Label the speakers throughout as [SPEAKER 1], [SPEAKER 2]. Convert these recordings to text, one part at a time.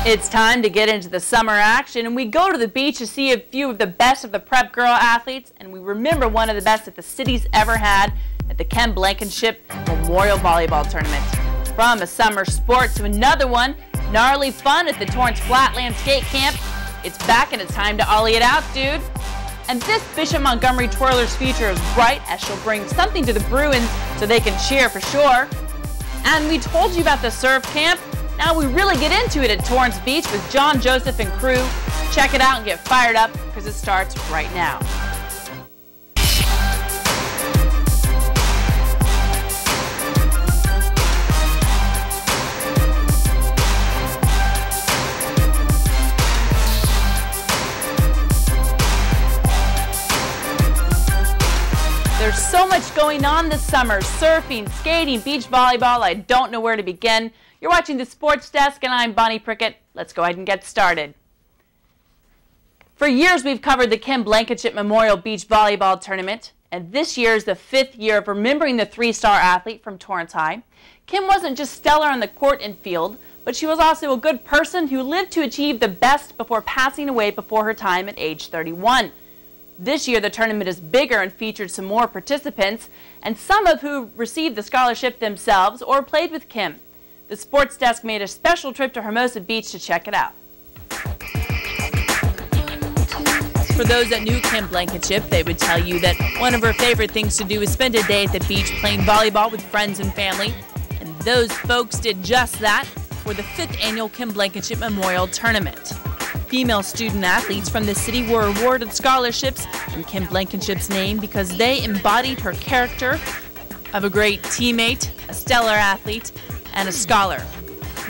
[SPEAKER 1] It's time to get into the summer action, and we go to the beach to see a few of the best of the prep girl athletes, and we remember one of the best that the city's ever had at the Kim Blankenship Memorial Volleyball Tournament. From a summer sport to another one, gnarly fun at the Torrance Flatland Skate Camp. It's back and it's time to ollie it out, dude. And this Bishop Montgomery Twirler's future is bright as she'll bring something to the Bruins so they can cheer for sure. And we told you about the surf camp. Now we really get into it at Torrance Beach with John, Joseph, and crew. Check it out and get fired up because it starts right now. There's so much going on this summer: surfing, skating, beach volleyball. I don't know where to begin. You're watching the Sports Desk, and I'm Bonnie Prickitt. Let's go ahead and get started. For years, we've covered the Kim Blankenship Memorial Beach Volleyball Tournament, and this year is the 5th year of remembering the 3-star athlete from Torrance High. Kim wasn't just stellar on the court and field, but she was also a good person who lived to achieve the best before passing away before her time at age 31. This year, the tournament is bigger and featured some more participants, and some of who received the scholarship themselves or played with Kim. The Sports Desk made a special trip to Hermosa Beach to check it out. For those that knew Kim Blankenship, they would tell you that one of her favorite things to do is spend a day at the beach playing volleyball with friends and family. And those folks did just that for the 5th annual Kim Blankenship Memorial Tournament. Female student athletes from the city were awarded scholarships in Kim Blankenship's name because they embodied her character of a great teammate, a stellar athlete, and a scholar.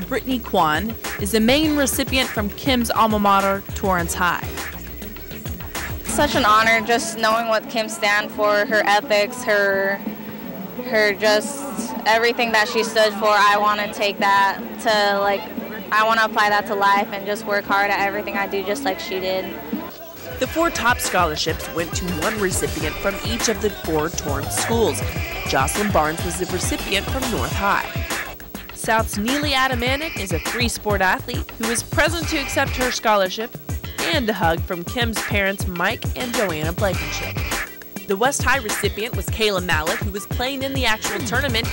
[SPEAKER 1] Brittany Kwan is the main recipient from Kim's alma mater, Torrance High.
[SPEAKER 2] Such an honor just knowing what Kim stands for, her ethics, her just everything that she stood for. I want to take that to I want to apply that to life and just work hard at everything I do just like she did.
[SPEAKER 1] The 4 top scholarships went to one recipient from each of the 4 Torrance schools. Jocelyn Barnes was the recipient from North High. South's Neely Adamanik is a 3-sport athlete who was present to accept her scholarship, and a hug from Kim's parents Mike and Joanna Blankenship. The West High recipient was Kayla Mallett, who was playing in the actual tournament.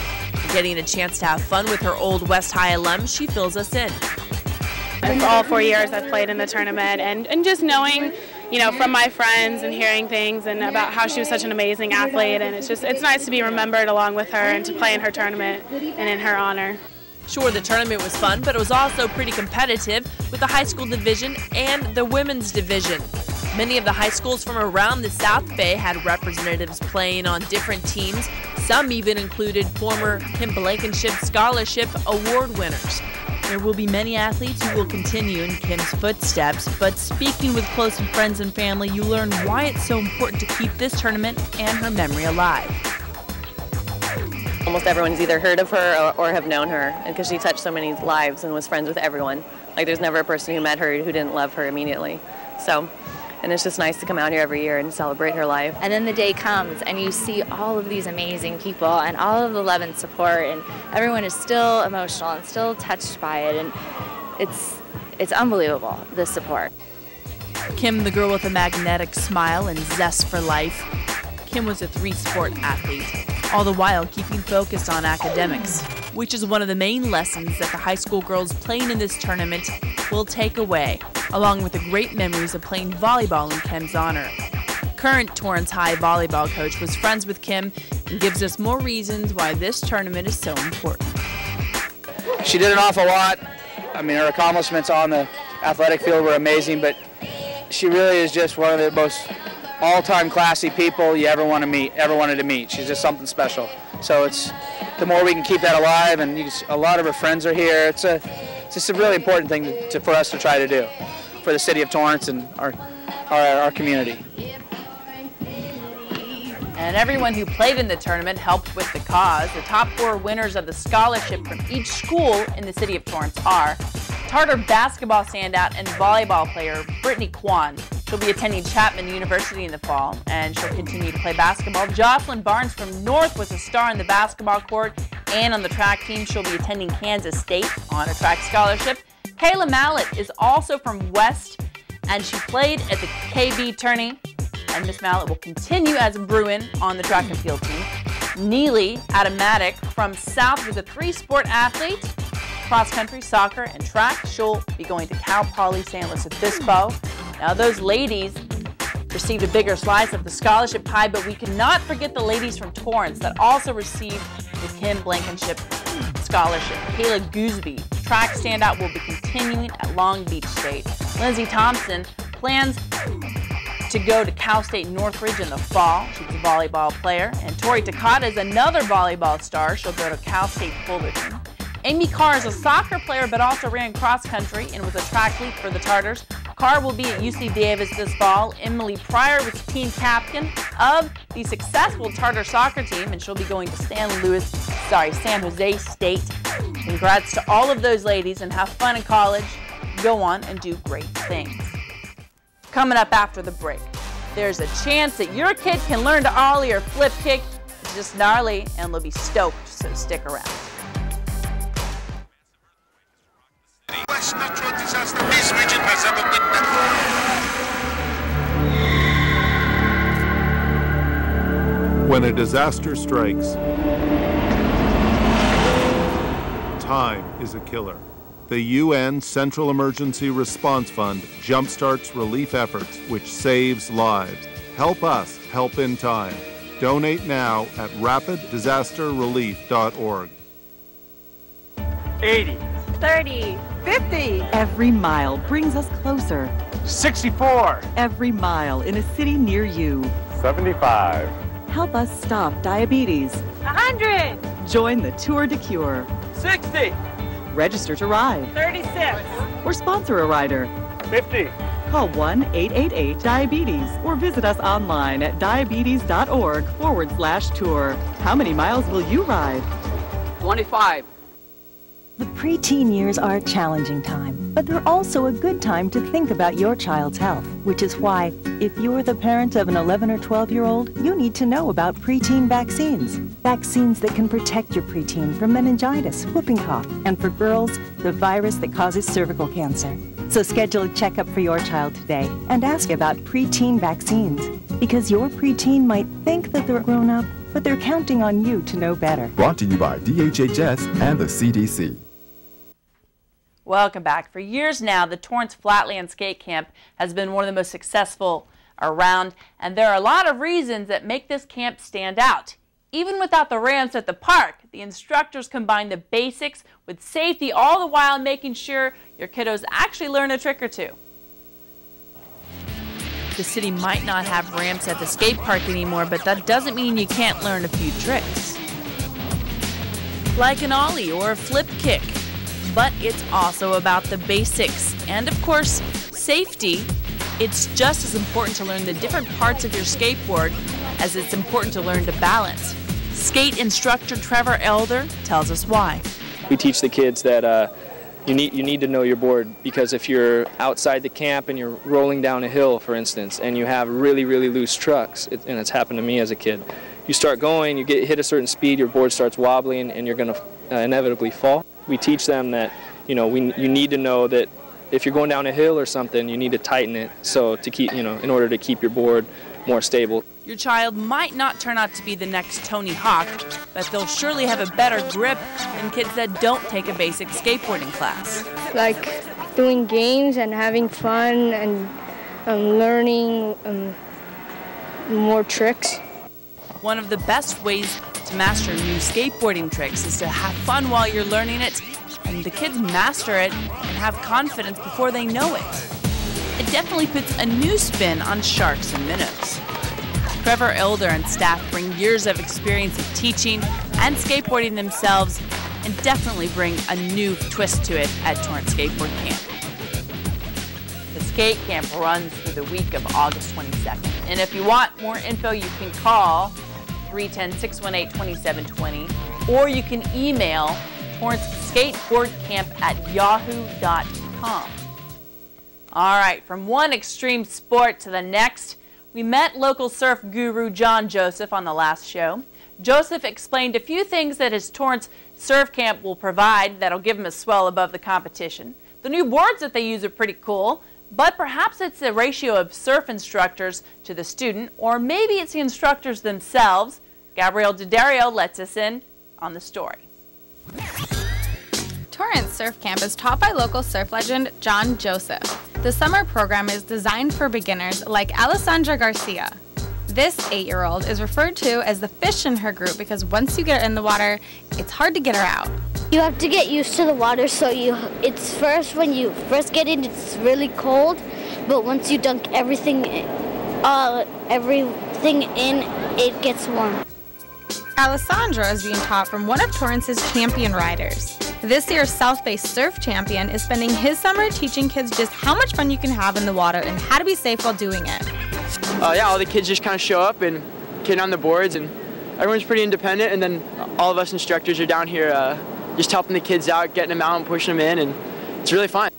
[SPEAKER 1] Getting a chance to have fun with her old West High alum, she fills us in.
[SPEAKER 3] For all 4 years I've played in the tournament, and just knowing, from my friends and hearing things and about how she was such an amazing athlete, and it's nice to be remembered along with her and to play in her tournament and in her honor.
[SPEAKER 1] Sure, the tournament was fun, but it was also pretty competitive with the high school division and the women's division. Many of the high schools from around the South Bay had representatives playing on different teams. Some even included former Kim Blankenship Scholarship Award winners. There will be many athletes who will continue in Kim's footsteps, but speaking with close friends and family, you learn why it's so important to keep this tournament and her memory alive.
[SPEAKER 4] Almost everyone's either heard of her or have known her, and because she touched so many lives and was friends with everyone. There's never a person who met her who didn't love her immediately. And it's just nice to come out here every year and celebrate her life.
[SPEAKER 5] And then the day comes and you see all of these amazing people and all of the love and support, and everyone is still emotional and still touched by it, and it's unbelievable, the support.
[SPEAKER 1] Kim, the girl with a magnetic smile and zest for life. Kim was a 3-sport athlete, all the while keeping focused on academics, which is one of the main lessons that the high school girls playing in this tournament will take away, along with the great memories of playing volleyball in Kim's honor. Current Torrance High volleyball coach was friends with Kim and gives us more reasons why this tournament is so important.
[SPEAKER 6] She did an awful lot. Her accomplishments on the athletic field were amazing, but she really is just one of the most all-time classy people you ever wanted to meet. She's just something special. So the more we can keep that alive, and a lot of her friends are here. It's just a really important thing for us to try to do for the city of Torrance and our community.
[SPEAKER 1] And everyone who played in the tournament helped with the cause. The top 4 winners of the scholarship from each school in the city of Torrance are Tartar basketball standout and volleyball player Brittany Kwan. She'll be attending Chapman University in the fall, and she'll continue to play basketball. Jocelyn Barnes from North was a star in the basketball court and on the track team. She'll be attending Kansas State on a track scholarship. Kayla Mallett is also from West, and she played at the KB tourney. And Miss Mallett will continue as a Bruin on the track and field team. Neely Adamatic from South was a 3-sport athlete, cross country, soccer, and track. She'll be going to Cal Poly San Luis Obispo. Now those ladies received a bigger slice of the scholarship pie, but we cannot forget the ladies from Torrance that also received the Kim Blankenship Scholarship. Kayla Gooseby, track standout, will be continuing at Long Beach State. Lindsay Thompson plans to go to Cal State Northridge in the fall. She's a volleyball player. And Tori Takata is another volleyball star. She'll go to Cal State Fullerton. Amy Carr is a soccer player but also ran cross country and was a track lead for the Tartars. Carr will be at UC Davis this fall. Emily Pryor was team captain of the successful Tartar soccer team, and she'll be going to San Jose State. Congrats to all of those ladies, and have fun in college. Go on and do great things. Coming up after the break, there's a chance that your kid can learn to ollie or flip kick. It's just gnarly, and they'll be stoked, so stick around.
[SPEAKER 7] Worst natural disaster this region has ever witnessed.
[SPEAKER 8] When a disaster strikes, time is a killer. The UN Central Emergency Response Fund jumpstarts relief efforts, which saves lives. Help us help in time. Donate now at rapiddisasterrelief.org.
[SPEAKER 9] 80.
[SPEAKER 10] 30.
[SPEAKER 11] 50. Every mile brings us closer.
[SPEAKER 9] 64.
[SPEAKER 11] Every mile in a city near you.
[SPEAKER 9] 75.
[SPEAKER 11] Help us stop diabetes.
[SPEAKER 10] 100.
[SPEAKER 11] Join the Tour de Cure.
[SPEAKER 9] 60.
[SPEAKER 11] Register to ride.
[SPEAKER 10] 36.
[SPEAKER 11] Or sponsor a rider.
[SPEAKER 9] 50.
[SPEAKER 11] Call 1-888-DIABETES or visit us online at diabetes.org/tour. How many miles will you ride?
[SPEAKER 9] 25.
[SPEAKER 12] The preteen years are a challenging time, but they're also a good time to think about your child's health, which is why, if you're the parent of an 11 or 12-year-old, you need to know about preteen vaccines. Vaccines that can protect your preteen from meningitis, whooping cough, and for girls, the virus that causes cervical cancer. So schedule a checkup for your child today and ask about preteen vaccines, because your preteen might think that they're grown up, but they're counting on you to know better.
[SPEAKER 13] Brought to you by DHHS and the CDC.
[SPEAKER 1] Welcome back. For years now, the Torrance Flatland Skate Camp has been one of the most successful around, and there are a lot of reasons that make this camp stand out. Even without the ramps at the park, the instructors combine the basics with safety, all the while making sure your kiddos actually learn a trick or two. The city might not have ramps at the skate park anymore, but that doesn't mean you can't learn a few tricks, like an ollie or a flip kick. But it's also about the basics and, of course, safety. It's just as important to learn the different parts of your skateboard as it's important to learn to balance. Skate instructor Trevor Elder tells us why.
[SPEAKER 14] We teach the kids that you need to know your board, because if you're outside the camp and you're rolling down a hill, for instance, and you have really, really loose trucks, and it's happened to me as a kid, you start going, you hit a certain speed, your board starts wobbling, and you're going to inevitably fall. We teach them that, you need to know that if you're going down a hill or something, you need to tighten it so to keep, in order to keep your board more stable.
[SPEAKER 1] Your child might not turn out to be the next Tony Hawk, but they'll surely have a better grip than kids that don't take a basic skateboarding class.
[SPEAKER 15] Like doing games and having fun and learning more tricks.
[SPEAKER 1] One of the best ways to master new skateboarding tricks is to have fun while you're learning it, and the kids master it and have confidence before they know it. It definitely puts a new spin on sharks and minnows. Trevor Elder and staff bring years of experience of teaching and skateboarding themselves, and definitely bring a new twist to it at Torrance Skateboard Camp. The skate camp runs through the week of August 22nd, and if you want more info, you can call 310-618-2720, or you can email torranceskateboardcamp@yahoo.com. All right, from one extreme sport to the next, we met local surf guru John Joseph on the last show. Joseph explained a few things that his Torrance surf camp will provide that'll give him a swell above the competition. The new boards that they use are pretty cool, but perhaps it's the ratio of surf instructors to the student, or maybe it's the instructors themselves. Gabrielle D'Addario lets us in on the story.
[SPEAKER 16] Torrance Surf Camp is taught by local surf legend John Joseph. The summer program is designed for beginners like Alessandra Garcia. This 8-year-old is referred to as the fish in her group because once you get her in the water, it's hard to get her out.
[SPEAKER 17] You have to get used to the water, so it's first when you first get in, it's really cold, but once you dunk everything in, it gets warm.
[SPEAKER 16] Alessandra is being taught from one of Torrance's champion riders. This year's South Bay Surf Champion is spending his summer teaching kids just how much fun you can have in the water and how to be safe while doing it.
[SPEAKER 18] Yeah, all the kids just kind of show up and get on the boards, and everyone's pretty independent, and then all of us instructors are down here just helping the kids out, getting them out and pushing them in, and it's really fun.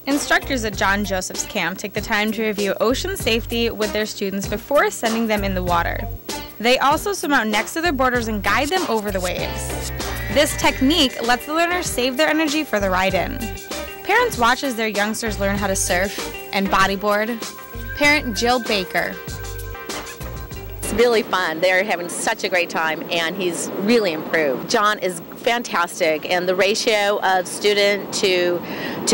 [SPEAKER 16] Instructors at John Joseph's camp take the time to review ocean safety with their students before sending them in the water. They also swim out next to their boarders and guide them over the waves. This technique lets the learners save their energy for the ride-in. Parents watch as their youngsters learn how to surf and bodyboard. Parent Jill Baker.
[SPEAKER 19] It's really fun. They're having such a great time, and he's really improved. John is fantastic, and the ratio of student to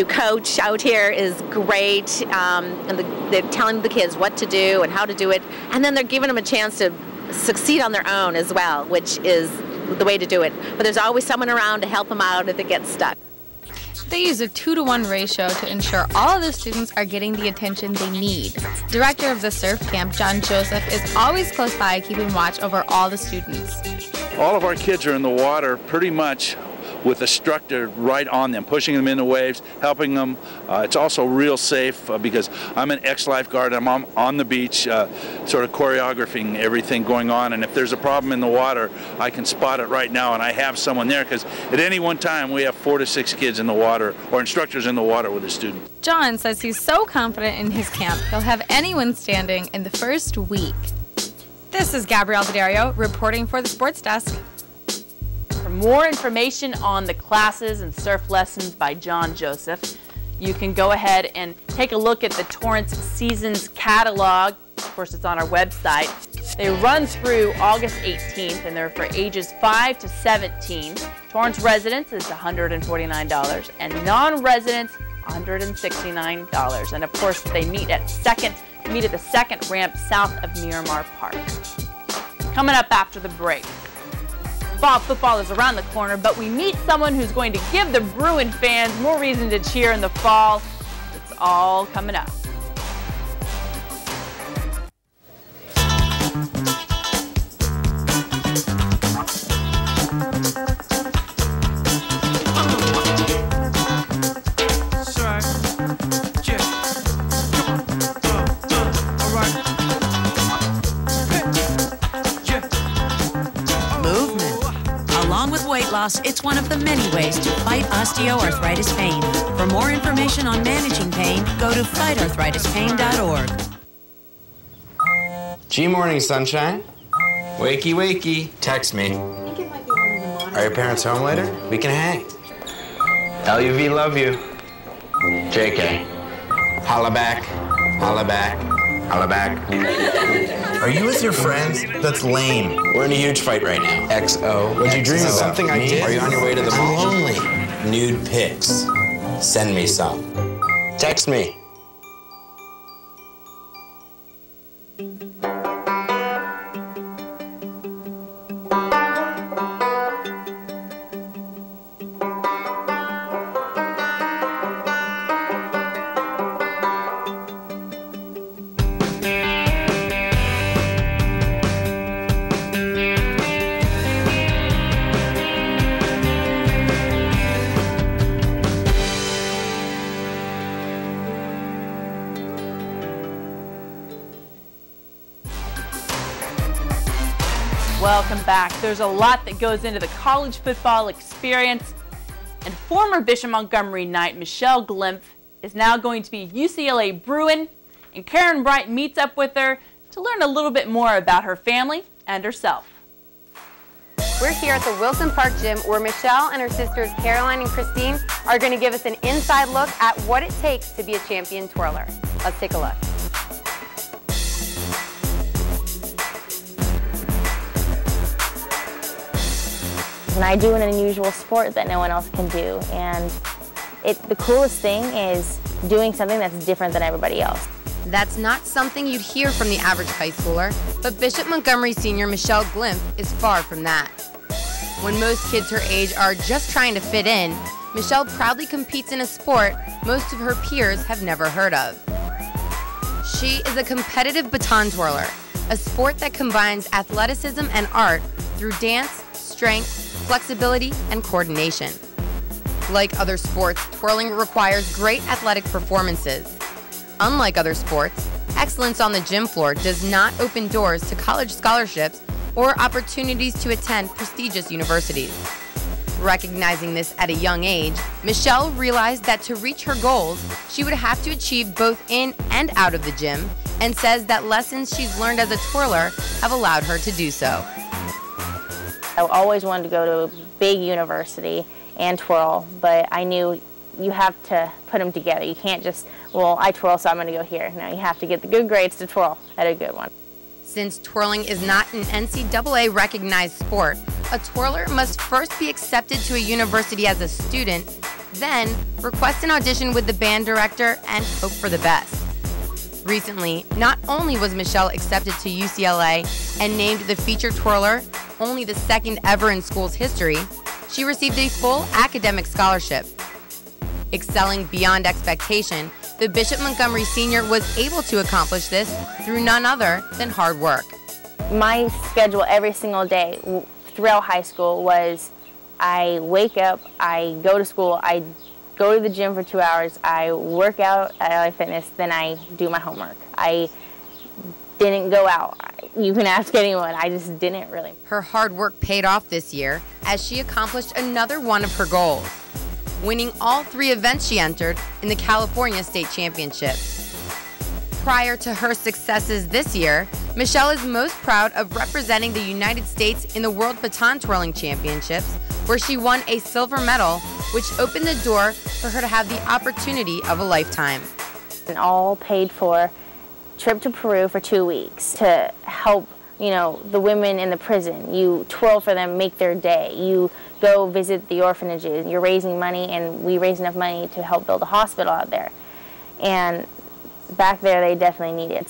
[SPEAKER 19] coach out here is great. And they're telling the kids what to do and how to do it, and then they're giving them a chance to succeed on their own as well, which is the way to do it. But there's always someone around to help them out if they get stuck.
[SPEAKER 16] They use a 2-to-1 ratio to ensure all of the students are getting the attention they need. Director of the surf camp, John Joseph, is always close by keeping watch over all the students.
[SPEAKER 20] All of our kids are in the water pretty much with the instructor right on them, pushing them into waves, helping them. It's also real safe because I'm an ex-lifeguard. I'm on the beach sort of choreographing everything going on, and if there's a problem in the water, I can spot it right now, and I have someone there because at any one time we have 4 to 6 kids in the water or instructors in the water with a student.
[SPEAKER 16] John says he's so confident in his camp he'll have anyone standing in the first week. This is Gabrielle D'Addario reporting for the Sports Desk.
[SPEAKER 1] For more information on the classes and surf lessons by John Joseph, you can go ahead and take a look at the Torrance Seasons catalog. Of course, it's on our website. They run through August 18th, and they're for ages 5 to 17. Torrance residents is $149, and non-residents $169. And of course, they meet at the second ramp south of Miramar Park. Coming up after the break. Fall football is around the corner, but we meet someone who's going to give the Bruin fans more reason to cheer in the fall. It's all coming up.
[SPEAKER 21] Weight loss, it's one of the many ways to fight osteoarthritis pain. For more information on managing pain, go to fightarthritispain.org.
[SPEAKER 22] G morning, sunshine. Wakey, wakey. Text me. Are your parents home later? We can hang. LUV, love you. JK. Holla back. Holla back. Holla back. Are you with your friends? That's lame. We're in a huge fight right now. XO. What'd you dream about? Something I did? Are you on your way to the mall? I'm lonely. Nude pics. Send me some. Text me.
[SPEAKER 1] Welcome back. There's a lot that goes into the college football experience, and former Bishop Montgomery Knight Michelle Glimpf is now going to be UCLA Bruin, and Karen Bright meets up with her to learn a little bit more about her family and herself.
[SPEAKER 2] We're here at the Wilson Park Gym where Michelle and her sisters Caroline and Christine are going to give us an inside look at what it takes to be a champion twirler. Let's take a look.
[SPEAKER 3] And I do an unusual sport that no one else can do, and the coolest thing is doing something that's different than everybody else.
[SPEAKER 2] That's not something you'd hear from the average high schooler, but Bishop Montgomery senior Michelle Glimpf is far from that. When most kids her age are just trying to fit in, Michelle proudly competes in a sport most of her peers have never heard of. She is a competitive baton twirler, a sport that combines athleticism and art through dance, strength, flexibility, and coordination. Like other sports, twirling requires great athletic performances. Unlike other sports, excellence on the gym floor does not open doors to college scholarships or opportunities to attend prestigious universities. Recognizing this at a young age, Michelle realized that to reach her goals, she would have to achieve both in and out of the gym, and says that lessons she's learned as a twirler have allowed her to do so.
[SPEAKER 3] I always wanted to go to a big university and twirl, but I knew you have to put them together. You can't just, well, I twirl, so I'm going to go here. No, you have to get the good grades to twirl at a good one.
[SPEAKER 2] Since twirling is not an NCAA recognized sport, a twirler must first be accepted to a university as a student, then request an audition with the band director and hope for the best. Recently, not only was Michelle accepted to UCLA and named the featured twirler, only the second ever in school's history, she received a full academic scholarship. Excelling beyond expectation, the Bishop Montgomery Senior was able to accomplish this through none other than hard work.
[SPEAKER 3] My schedule every single day throughout high school was I wake up, I go to school, I go to the gym for 2 hours, I work out at LA Fitness, then I do my homework. I didn't go out. You can ask anyone, I just didn't really.
[SPEAKER 2] Her hard work paid off this year as she accomplished another one of her goals, winning all 3 events she entered in the California State Championship. Prior to her successes this year, Michelle is most proud of representing the United States in the World Baton Twirling Championships, where she won a silver medal, which opened the door for her to have the opportunity of a lifetime.
[SPEAKER 3] An all paid for trip to Peru for 2 weeks to help, the women in the prison. You twirl for them, make their day. You go visit the orphanages. You're raising money, and we raise enough money to help build a hospital out there. And back there, they definitely need it.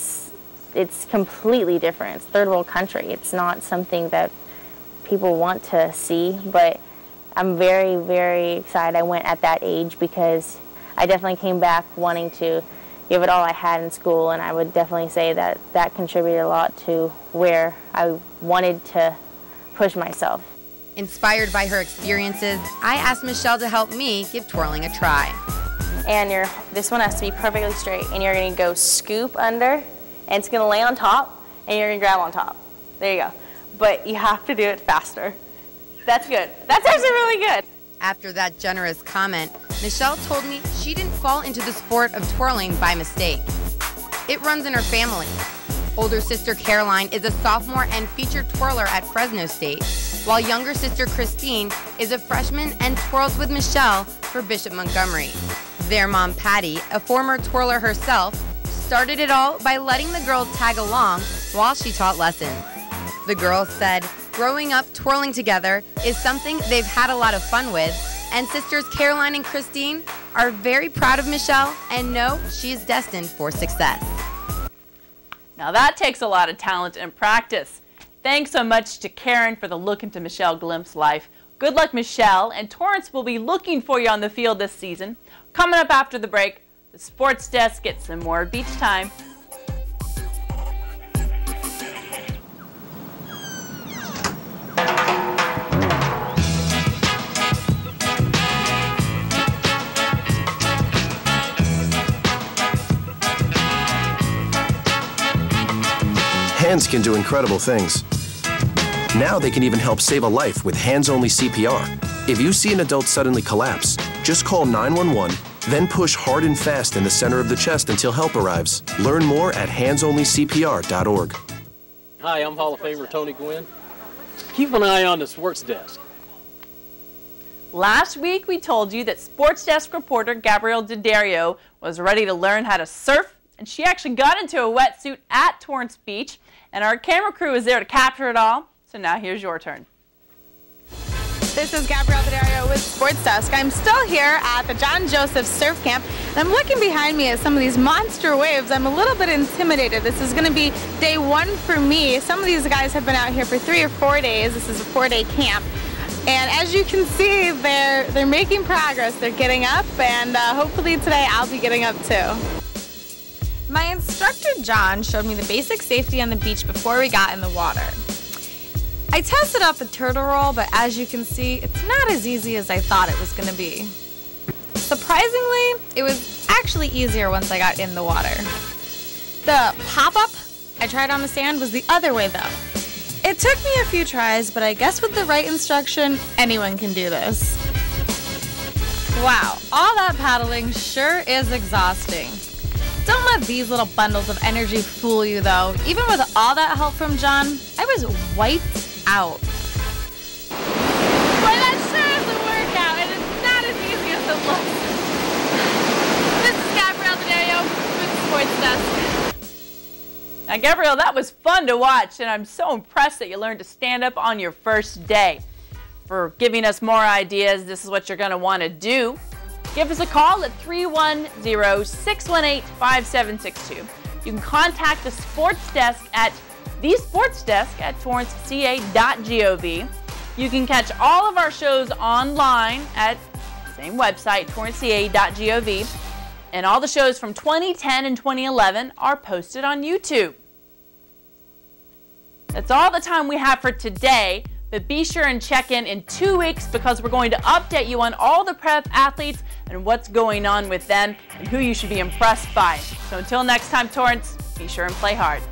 [SPEAKER 3] It's completely different. It's third world country. It's not something that people want to see, but I'm very, very excited I went at that age because I definitely came back wanting to give it all I had in school, and I would definitely say that that contributed a lot to where I wanted to push myself.
[SPEAKER 2] Inspired by her experiences, I asked Michelle to help me give twirling a try.
[SPEAKER 3] And this one has to be perfectly straight, and you're going to go scoop under, and it's going to lay on top, and you're going to grab on top. There you go. But you have to do it faster. That's good. That's actually really good.
[SPEAKER 2] After that generous comment, Michelle told me she didn't fall into the sport of twirling by mistake. It runs in her family. Older sister Caroline is a sophomore and featured twirler at Fresno State, while younger sister Christine is a freshman and twirls with Michelle for Bishop Montgomery. Their mom, Patty, a former twirler herself, started it all by letting the girls tag along while she taught lessons. The girls said growing up twirling together is something they've had a lot of fun with, and sisters Caroline and Christine are very proud of Michelle and know she is destined for success.
[SPEAKER 1] Now that takes a lot of talent and practice. Thanks so much to Karen for the look into Michelle Glimpf's life. Good luck, Michelle, and Torrance will be looking for you on the field this season. Coming up after the break, the Sports Desk gets some more beach time.
[SPEAKER 23] Hands can do incredible things. Now they can even help save a life with hands-only CPR. If you see an adult suddenly collapse, just call 911, then push hard and fast in the center of the chest until help arrives. Learn more at handsonlycpr.org.
[SPEAKER 24] Hi, I'm Hall of Famer Tony Gwynn.
[SPEAKER 4] keep an eye on the sports desk.
[SPEAKER 1] Last week we told you that Sports Desk reporter Gabrielle D'Addario was ready to learn how to surf, and she actually got into a wetsuit at Torrance Beach, and our camera crew was there to capture it all. So now here's your turn.
[SPEAKER 16] This is Gabrielle D'Addario with Sports Desk. I'm still here at the John Joseph Surf Camp, and I'm looking behind me at some of these monster waves. I'm a little bit intimidated. This is going to be day one for me. Some of these guys have been out here for 3 or 4 days. This is a 4-day camp. And as you can see, they're making progress. They're getting up, and hopefully today I'll be getting up too. My instructor, John, showed me the basic safety on the beach before we got in the water. I tested out the turtle roll, but as you can see, it's not as easy as I thought it was going to be. Surprisingly, it was actually easier once I got in the water. The pop-up I tried on the sand was the other way though. It took me a few tries, but I guess with the right instruction, anyone can do this. Wow, all that paddling sure is exhausting. Don't let these little bundles of energy fool you though. Even with all that help from John, I was wiped out. Boy, that sure is a workout, and it's not as easy as it looks. This is Gabrielle D'Addario with Sports Desk.
[SPEAKER 1] Now, Gabrielle, that was fun to watch, and I'm so impressed that you learned to stand up on your first day. For giving us more ideas, this is what you're going to want to do. Give us a call at 310-618-5762. You can contact the Sports Desk at TheSportsDesk@torranceca.gov. You can catch all of our shows online at the same website, torranceca.gov. And all the shows from 2010 and 2011 are posted on YouTube. That's all the time we have for today, but be sure and check in 2 weeks because we're going to update you on all the prep athletes and what's going on with them and who you should be impressed by. So until next time, Torrance, be sure and play hard.